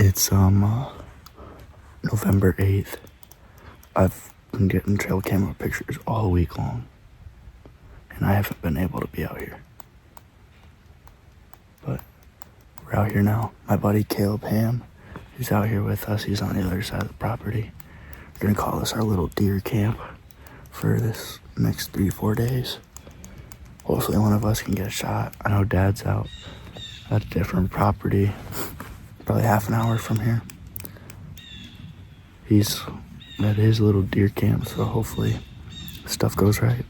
It's November 8th. I've been getting trail camera pictures all week long, and I haven't been able to be out here. But we're out here now. My buddy Caleb Ham, he's out here with us. He's on the other side of the property. We're gonna call this our little deer camp for this next 3-4 days. Hopefully one of us can get a shot. I know Dad's out at a different property, probably half an hour from here. He's at his little deer camp, so hopefully stuff goes right.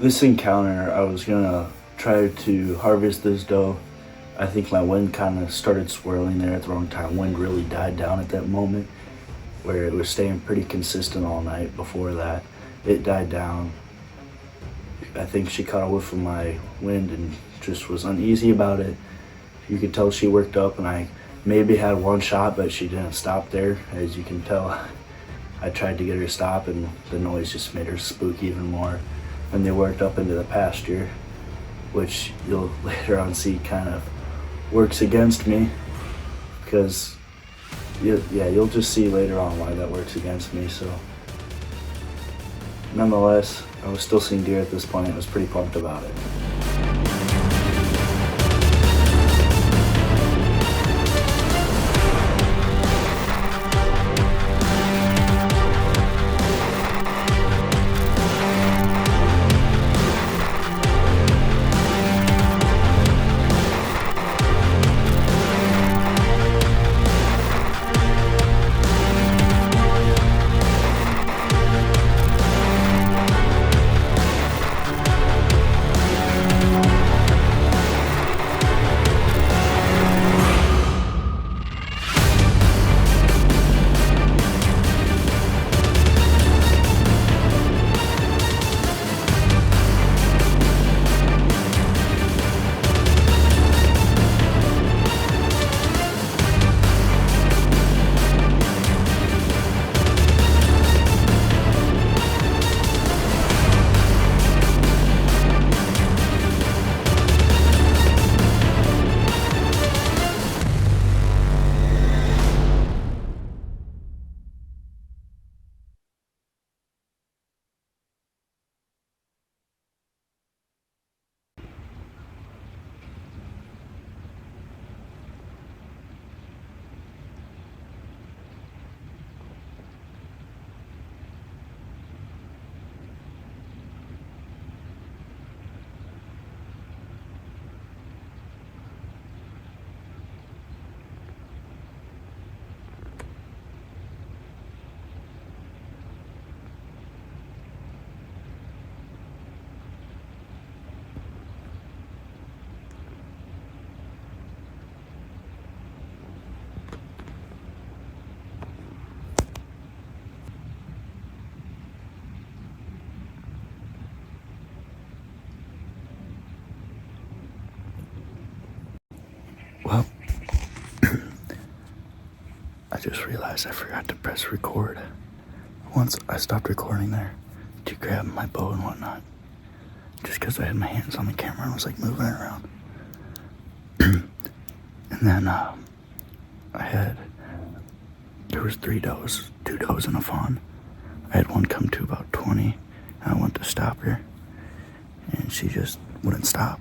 This encounter, I was gonna try to harvest this doe. I think my wind kind of started swirling there at the wrong time. Wind really died down at that moment, where it was staying pretty consistent all night. Before that, it died down. I think she caught a whiff of my wind and just was uneasy about it. You could tell she worked up, and I maybe had one shot, but she didn't stop there. As you can tell, I tried to get her to stop, and the noise just made her spook even more. And they worked up into the pasture, which you'll later on see kind of works against me, because you'll just see later on why that works against me. So nonetheless, I was still seeing deer at this point. I was pretty pumped about it. Well, I just realized I forgot to press record. Once I stopped recording there to grab my bow and whatnot, just because I had my hands on the camera and was like moving it around. And then there was 3 does, 2 does and a fawn. I had one come to about 20, and I went to stop her, and she just wouldn't stop.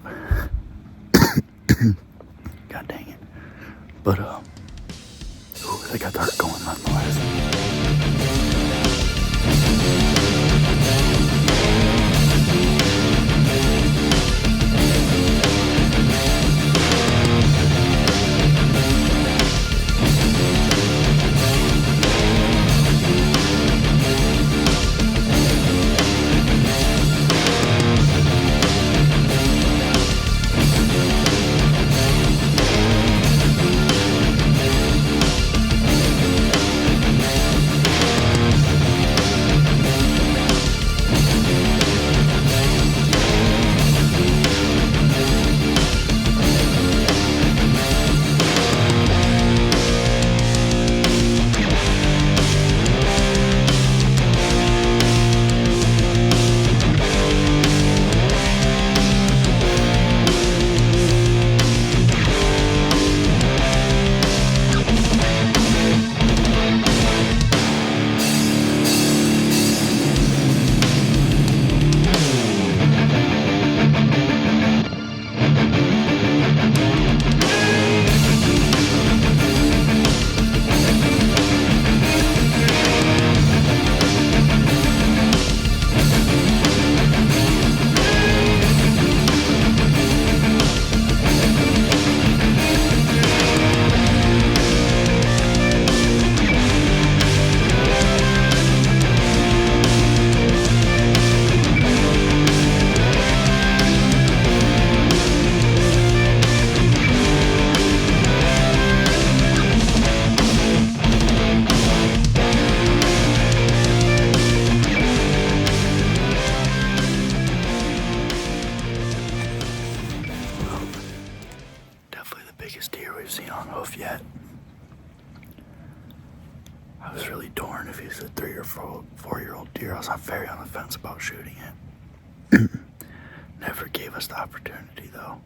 God dang it. But, they got the heart going nonetheless. seen on hoof yet. I was really torn if he's a 3 or 4-year-old deer. I was very on the fence about shooting it. Never gave us the opportunity though.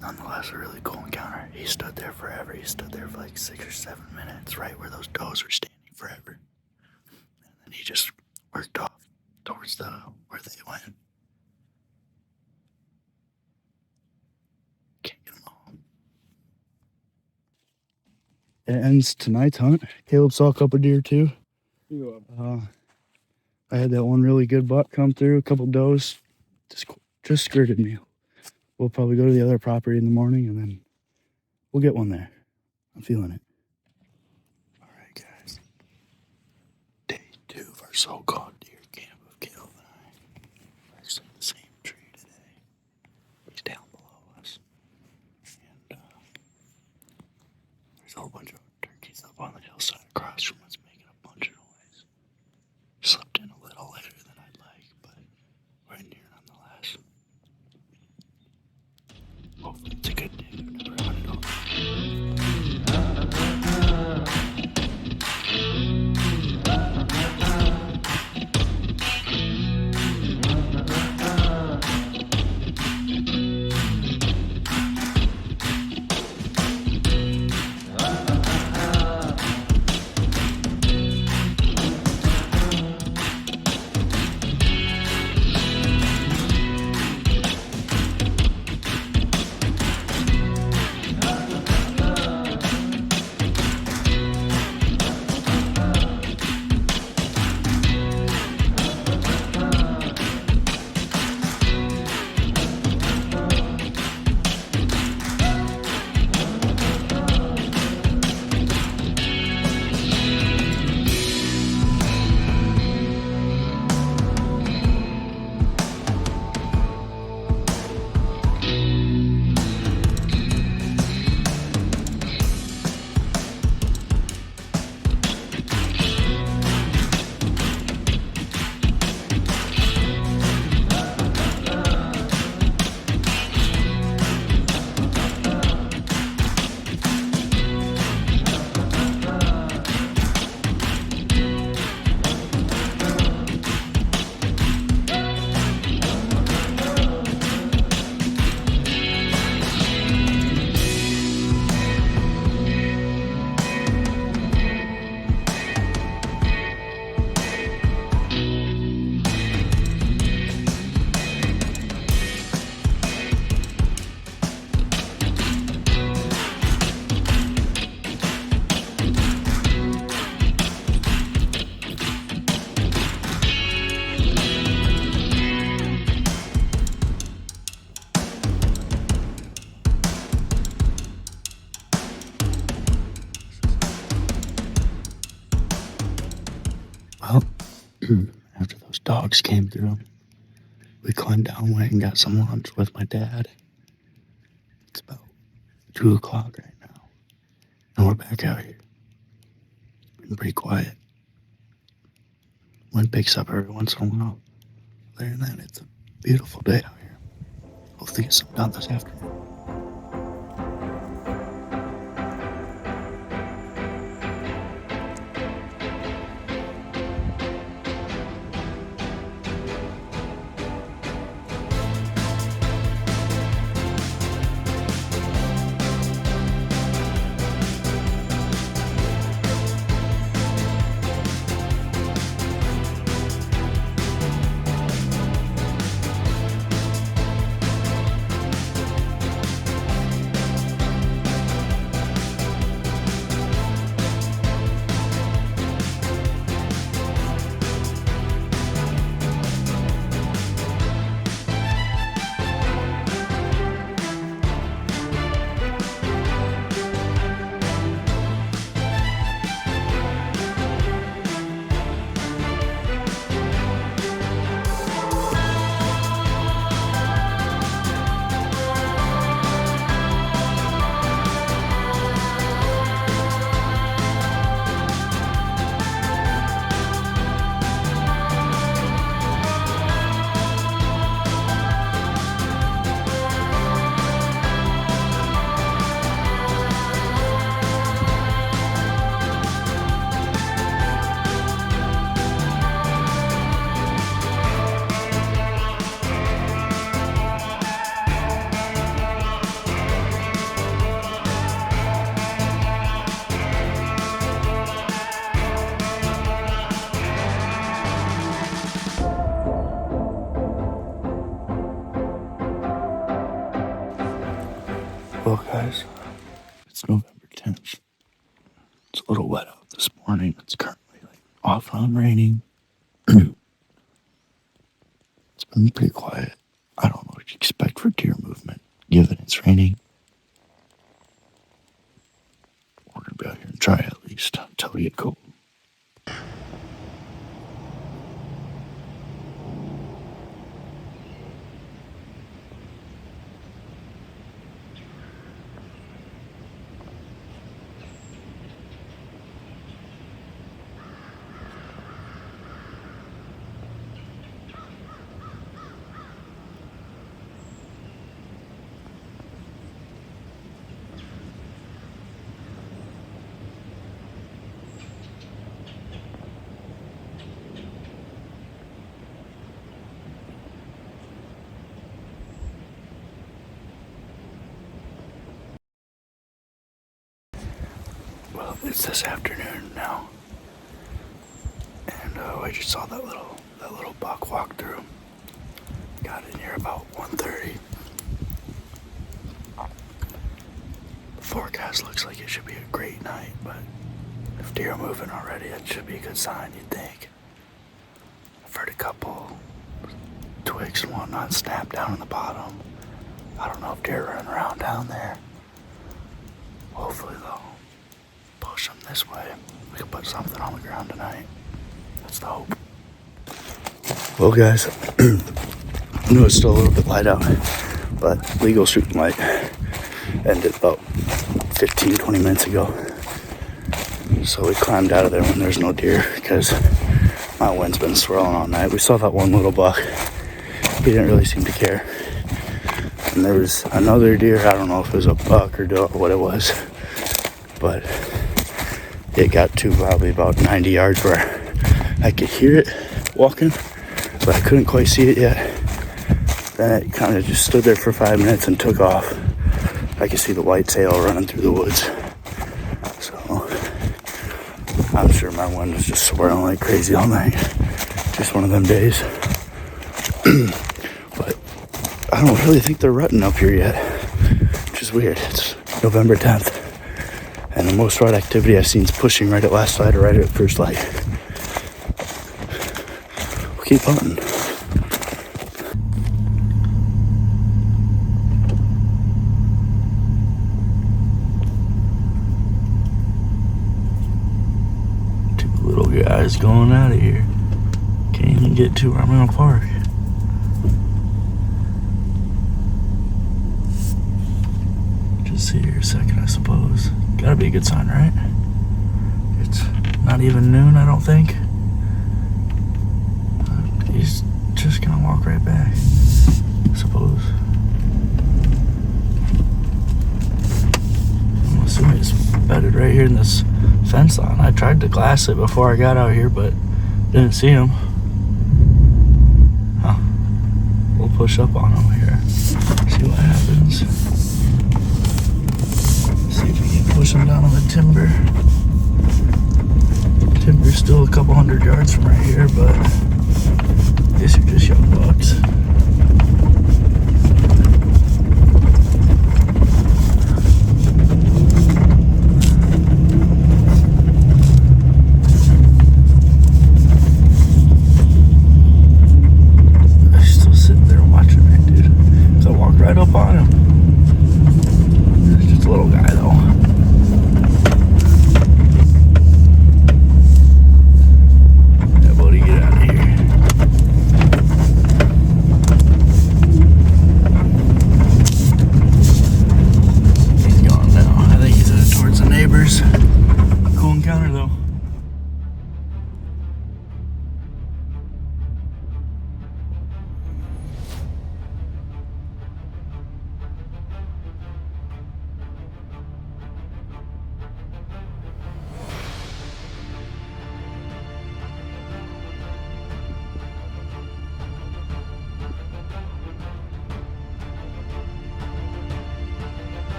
Nonetheless, a really cool encounter. He stood there forever. He stood there for like 6 or 7 minutes, right where those does were standing forever. And then he just worked off towards where they went. Can't get them all. It ends tonight's hunt. Caleb saw a couple deer too. I had that one really good buck come through, a couple does, just skirted me. We'll probably go to the other property in the morning and then we'll get one there. I'm feeling it. All right, guys. Day 2 of our so-called deer camp of Caleb and I. We're actually in the same tree today. He's down below us. And there's a whole bunch of turkeys up on the hillside across from us making a bunch of noise. Slept in a little later than I'd like, but we're in here nonetheless. Hopefully it's a good day. We've never hunted all Well, after those dogs came through, we climbed down, went and got some lunch with my dad. It's about 2 o'clock right now, and we're back out here. Been pretty quiet. Wind picks up every once in a while. Other than that, it's a beautiful day out here. Hopefully get some done this afternoon. Well, guys, it's November 10th. It's a little wet out this morning. It's currently off and on raining. It's been pretty quiet. I don't know what you expect for deer movement, given it's raining. We're gonna be out here and try at least until we get cold. Well, it's this afternoon now, and I just saw that little buck walk through. Got in here about 1:30. The forecast looks like it should be a great night, but if deer are moving already, that should be a good sign, you'd think. I've heard a couple twigs and whatnot snap down in the bottom. I don't know if deer are running around down there. Hopefully, though, push them this way. We can put something on the ground tonight. That's the hope. Well, guys, I know it's still a little bit light out, but legal shooting light ended about 15-20 minutes ago. So we climbed out of there when there's no deer because my wind's been swirling all night. We saw that one little buck. He didn't really seem to care. And there was another deer. I don't know if it was a buck or dog or what it was, but it got to probably about 90 yards where I could hear it walking, but I couldn't quite see it yet. Then it kind of just stood there for 5 minutes and took off. I could see the white tail running through the woods. So I'm sure my wind was just swirling like crazy all night. Just one of them days. But I don't really think they're rutting up here yet, which is weird. It's November 10th. And the most rut activity I've seen is pushing right at last light or right at first light. We'll keep hunting. Two little guys going out of here. Can't even get to where I'm gonna park. Just see here a second, I suppose. Gotta be a good sign, right? It's not even noon, I don't think. He's just gonna walk right back, I suppose. I'm assuming it's bedded right here in this fence line. I tried to glass it before I got out here, but didn't see him. Huh. We'll push up on him here. See what happens. Push them down on the timber. Timber's still a couple hundred yards from right here, but these are just young bucks. I'm still sitting there watching it, dude. So I walked right up on him. It's just a little guy, though.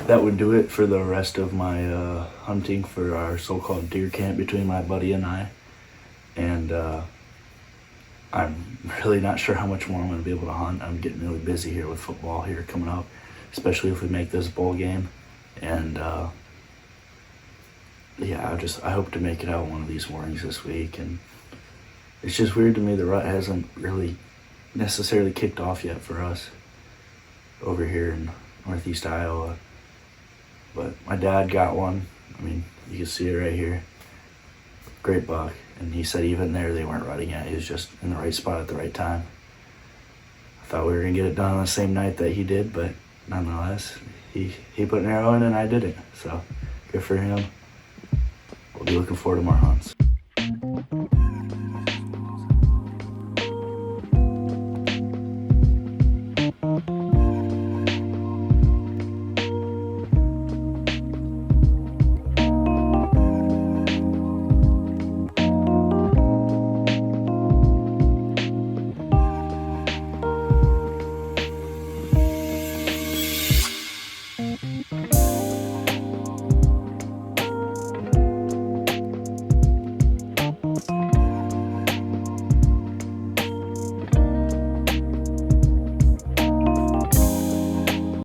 that would do it for the rest of my hunting for our so-called deer camp between my buddy and I. And I'm really not sure how much more I'm going to be able to hunt. I'm getting really busy here with football here coming up, especially if we make this bowl game. And yeah, I hope to make it out one of these mornings this week. And it's just weird to me the rut hasn't really necessarily kicked off yet for us over here in northeast Iowa. But my dad got one. I mean, you can see it right here. Great buck. And he said even there they weren't rutting yet. He was just in the right spot at the right time. I thought we were going to get it done on the same night that he did, but nonetheless, he put an arrow in and I didn't. So good for him. We'll be looking forward to more hunts.